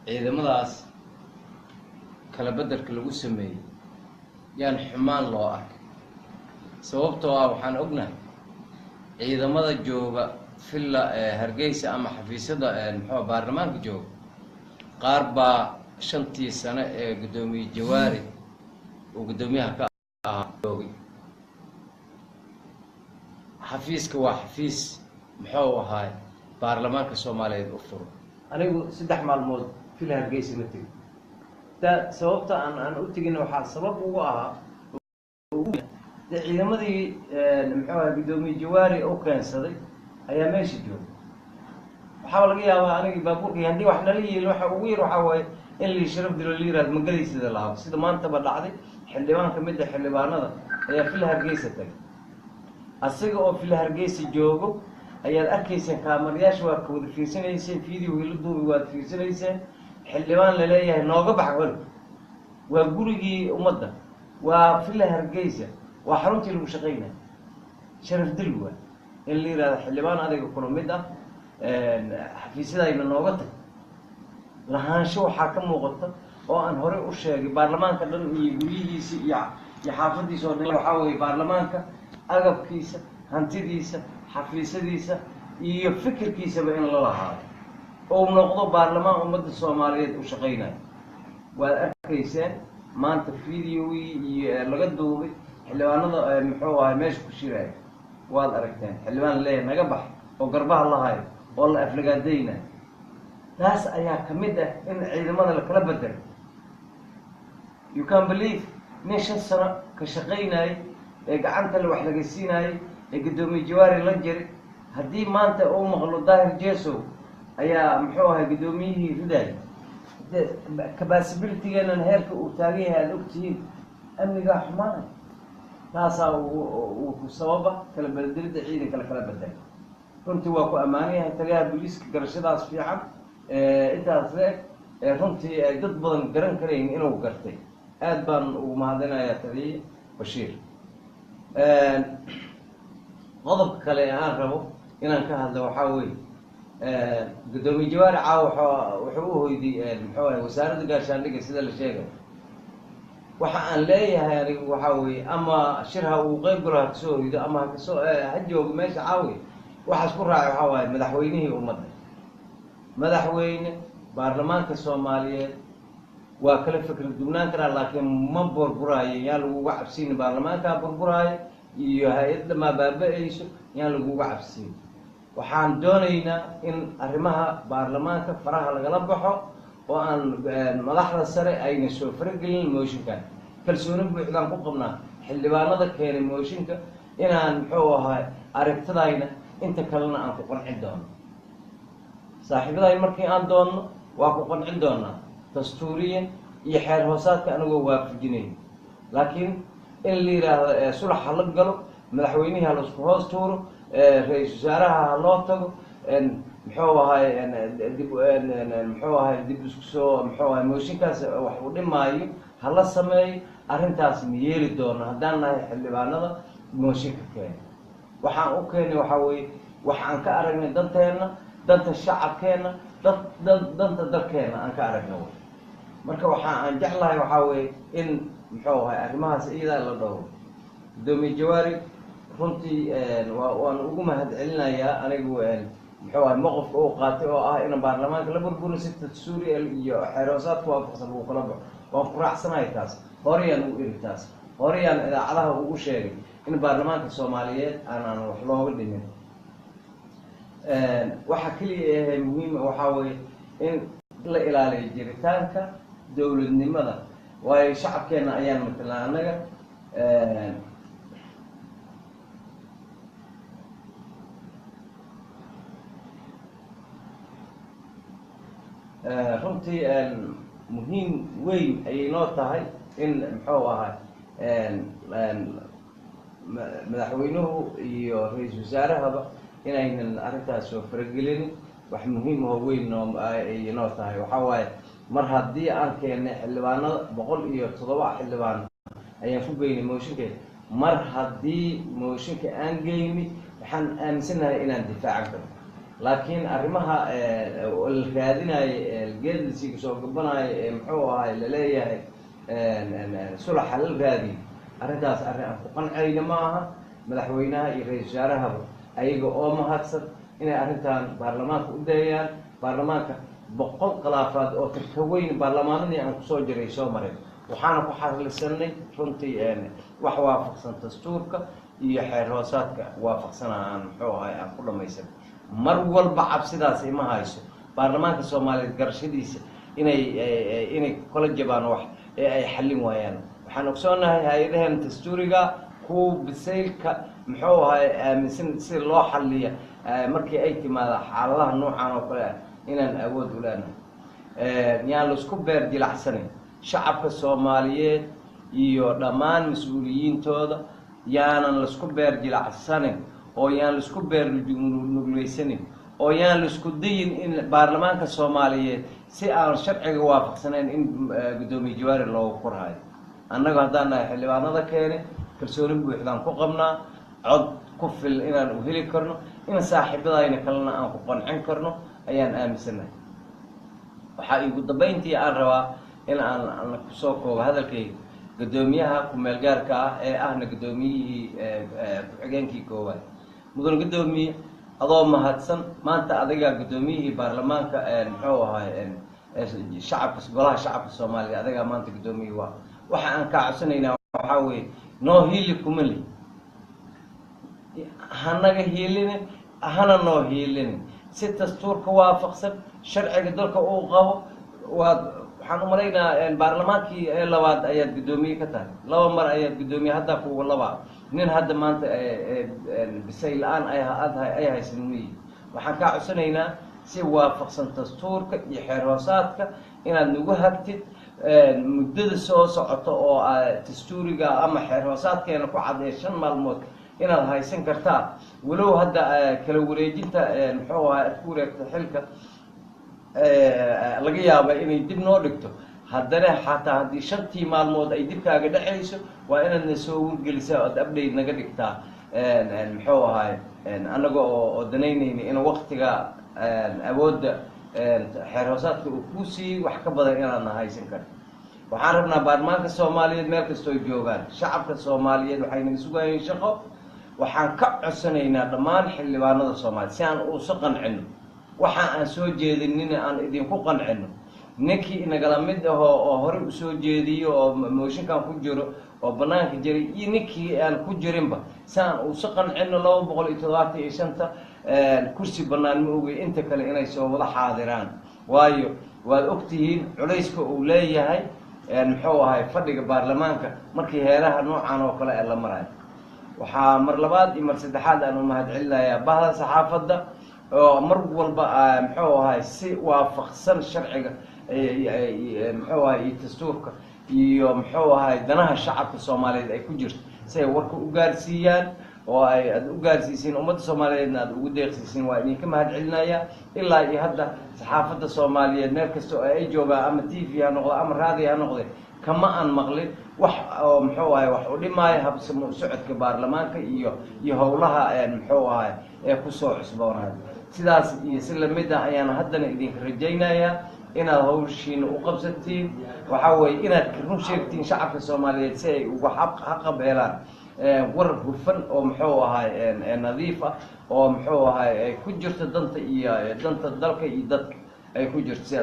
ciidamadaas kala bedelka lagu sameeyay yaan xumaan loo arkay sababtoo ah waxaan ognahay ciidamada jooga filla Hargeysa ama xafiisyada baarlamaanka jooga qaar baa shantii sano ee gudoomiye Jawaari oo gudoomiyaha ka ahaa joogay xafiiska waa xafiis muxuu ahaa baarlamaanka Soomaaliyeed u furo anigu 3 maalmood filla Hargeysa ma tegin sababta aan u tegin waxa sabab ugu ahaa ciidamadii gudoomiye Jawaari oo keensaday ayaa meesha joogay waxa laga yaabaa aniga baabuurkii hadii wax nala yeelo waxa ugu yar waxa way in la sharaf dilo liiraad magalaysiida lahaa sida maanta ba dhacday xildhibaan ka mid ah xildhibaanada ayaa filla Hargeysa tagay asaga oo filla Hargeysa joogo ayaad arkayseen kaamirayaasha waa ka wada fiirsanayseen video la duubay waad fiirsanayseen xildhibaan la leeyahay nooga baxay waa gurigii ummadda waa filla Hargeysa waa xaruntii lagu shaqeynaa sharaf dil waa in la yiraahdo xildhibaan adiga kuna mid ah xafiisyadayna nooga tag lahaansho waxaa ka muuqata oo aan hore u sheegay baarlamaanka dhan iyo guriyihiisa iyo xaafadiisa oo dhan waxa weeye baarlamaanka agabkiisa hantidiisa xafiisyadiisa iyo fikirkiisaba in la lahaado oo noqdo baarlamaan ummadda Soomaaliyeed u shaqeynaya waad arkayseen maanta video iyo laga duubay xildhibaanada muxuu ahaa meesha ku shiraya waad aragteen xildhibaan leeyahay naga bax oo garbaha la hayo oo la aflagaadayna taas ayaa ka mid ah in ciidamada la kala bedelo you can believe nation sano ka shaqeynay ee gacanta la wax laga siinay ee gudoomiye Jawaari la jiray hadii maanta uu maqlo Daahir Jeeso ayaa muxuu ahaa gudoomiyihii riday capability-gana heerka uu taagan yahay aad ogtihiin amniga xumaan taasa uu ku sababa kala bedelida ciidanka kala bedel runtii waa ku amaanayahay taliyaha booliiska garashadaas fiican intaas runtii dad badan garan kareen inuu gartay aad baan ugu mahadinayaa taliye Bashiir qodobka kale aan rabo inaan ka hadlo waxa weeye gudoomiye Jawaari wuxuu u hoyday muxuu ahaa wasaaradda gaashaandhigga sida la sheegay waxa aan leeyahay anigu waxa weeye ama shirha uu qayb galaha soo hoydo ama ka soo hajooga meesha caawi waxa isku raacay waxa waaye madaxweynihii ummadda madaxweyne baarlamaanka Soomaaliyeed waa kala fikir duwnaan kara laakiin ma burburaayo yaa lagu cabsiin baarlamaanka burburaayo iyo hay'adda ma baabaayso yaa lagu cabsiin waxaan doonaynaa in arrimaha baarlamaanka faraha laga baxo oo aan madaxda sare ayna soo faragelin mooshinka kalsooni buuxdaan ku qabnaa xildhibaanada keenay mooshinka inaan muxuu ahaa aragtidayna inta kalena aan ku qancin doono saaxiibaday markii aan doono waa ku qancin doonaa dastuuriyan iyo xeer hoosaadka anagoo waafajinay laakiin in la yiraahdo sulx la galo madaxweynaha la isku hoos tuuro ra'iisul wasaaraha loo tago muxuu ahaa dib isku soo muxuu ahaa mooshinkaas wax u dhimaayo hala sameeyo arrintaas ma yeeli doono haddaan nahay xildhibaanada mooshinka keenay waxaan u keenay waxa weeye waxaan ka aragnay danteena danta shacabkeena danta dalkeena aan ka aragnay marka aan jeclahay waxa weeye in muxuu ahaa arrimahaas iyada la dhawo gudoomiye Jawaari runtii waan ugu mahadcelinayaa anigu muxuu ahaa mowqifka uu qaatay oo ah in baarlamaanka la burburin si Suuriya iyo xeeroosaadku waafaqsan uu kala baxo waan ku raacsanahay taas horeyaan u iritaas horeyaan idaacadaha ugu sheegay in baarlamaanka Soomaaliyeed aanan wax looga dhimin waxa kaliya ee muhiim waxa weeye in la ilaaliyo jiritaanka dawladnimada waayo shacabkeena ayaan matala anaga runtii muhiim weyn ayay noo tahay in muxuu ahaa madaxweynuhu iyo ra'iisul wasaarahaba inaynan arrintaas soo faragelin wax muhiim oo weyn ay noo tahay waxa waaye mar haddii aan keenay xildhibaanada 107 xildhibaan ayaan ku geynay mooshinka mar haddii mooshinka aan geynay waxaan aaminsanahay inaan difaacan karo laakiin arrimaha la raadinayo geedlisiga soo gabanayo muxuu ahay laleeyahay sulaxa la raadiyo arrintaas arrin aan ku qancayna ma aha. madaxweynaha iyo ra-iisul wasaarahaba ayaga oo mahadsan inay arrintan baarlamaanka u dayayaan. baarlamaanka 100 khilaafaad oo ka weyn baarlamaanadii aan kusoo jiray soo maray, waxaana ku xarlisanay runtii wax waafaqsan dastuurka iyo xeer hoosaadka waafaqsanaa aan muxuu ahay aan ku dhamaysan. mar walba cabsidaas ima hayso baarlamaanka Soomaaliyeed garashadiisa inay kala jabaan wax ee ay xallin waayaan. waxaan ogsoonahay hay'adahan dastuuriga ku bisaylka muxuu ahay aaminsan si loo xalliyo markii ay timaado xaaladaha noocan oo kale inaan awood u leenahay. yaan la isku beer jilacsanin shacabka Soomaaliyeed iyo dhammaan mas'uuliyiintooda, yaanan la isku beer jilacsanin oo yaan la isku beer nugleysanin oo yaan la isku dayin in baarlamaanka Soomaaliyeed si aan sharciga waafaqsanayn in gudoomiye Jawaari loogu korhayo. annaga haddaan nahay xildhibaanada keenay kalsooni buuxdaan ku qabnaa, cod ku fil inaan u heli karno, in saaxiibadayna kalena aan ku qancin karno ayaan aaminsanahay. waxaa ugu dambeyntii aan rabaa in aan kusoo koobo hadalkayga gudoomiyaha ku-meel gaarka ah ee ahna gudoomiyihii ku-xigeenkii koowaad. mudan gudoomiye adoo mahadsan, maanta adiga gudoomiyihii baarlamaanka muxuu ahay shacabka golaha shacabka Soomaaliya adiga maanta gudoomiyihii waa. waxa aan ka codsanaynaa waxaa weeye noo hiili kuma li hanaga hiilinin hana noo hiilinin si dastuurka waafaqsan sharciga dalka uu qabo. waxaan u malaynaa baarlamaankii labaad ayaad gudoomiye ka tahay, 2 mar ayaad gudoomiye hadda kuwa laba nin hadda maanta bisayl aan ay haysan miyi. waxaan ka codsanaynaa si waafaqsan dastuurka iyo xeer hoosaadka inaad nagu hagtid muddada soo socoto oo dastuuriga ama xeer hoosaadkeena ku cad 5 maalmood inaad haysan kartaa. walow hadda kala wareejinta muxuu ahaa ku wareegta xilka laga yaaba inay dib noo dhigto, haddana xataa haddii 5tii maalmood ay dibkaaga dhexayso waa inaadna soo wargelisaa ood update naga dhigtaa muxuu ahay annaga oo danaynayna in waqtiga awoodda xeer hoosaadka uu ku siiyey wax ka badan inaadna haysan karin. waxaan rabnaa baarlamaanka Soomaaliyeed meel kastoo ay joogaan, shacabka Soomaaliyeed waxay naga sugayeen shaqo. waxaan ka codsanaynaa dhammaan xildhibaanada Soomaaliyeed si aan u soo qancino waxa aan soo jeedinin aan idinku qancino. ninkii nagala mid ah oo hore u soo jeediyo oo mooshinkan ku jiro oo banaanka jiray iyo ninkii aan ku jirinba si aan u soo qancino 275 kursi banaan ma ogay inta kale inay soo wada xaadiraan. waayo waad ogtihiin culayska uu leeyahay muxuu ahay fadhiga baarlamaanka markii heeraha noocan oo kale la marayo. waxaa mar labaad iyo mar saddexaad aan u mahadcelinayaa bahda saxaafadda oo mar walba muxuu ahay si waafaqsan sharciga muxuu ahay dastuurka iyo muxuu ahay danaha shacabka Soomaaliyeed ay ku jirto si ay warka u gaarsiiyaan oo ay u gaarsiisiin ummadda Soomaaliyeedna aad ugu deeqsiisiin. waa idinka mahadcelinayaa. ilaa iyo hadda saxaafadda Soomaaliyeed meel kasta oo ay joogaan ama TV ha noqdo ama raadiyo ha noqdo kama aan maqlin wax oo muxuu ahay wax u dhimaayo habsamo socodka baarlamaanka iyo howlaha muxuu ahay ee ku soo cusboonaaday. sidaas iyo si la mid ah ayaan haddana idinka rajaynayaa inaad hawshiina u qabsatiin. waxaa weeye inaad run sheegtiin shacabka Soomaaliyeed si ay uga xaq helaan war hufan oo muxuu ahay nadiif ah oo muxuu ahay ay ku jirto danta dalka iyo dadka ay ku jirto si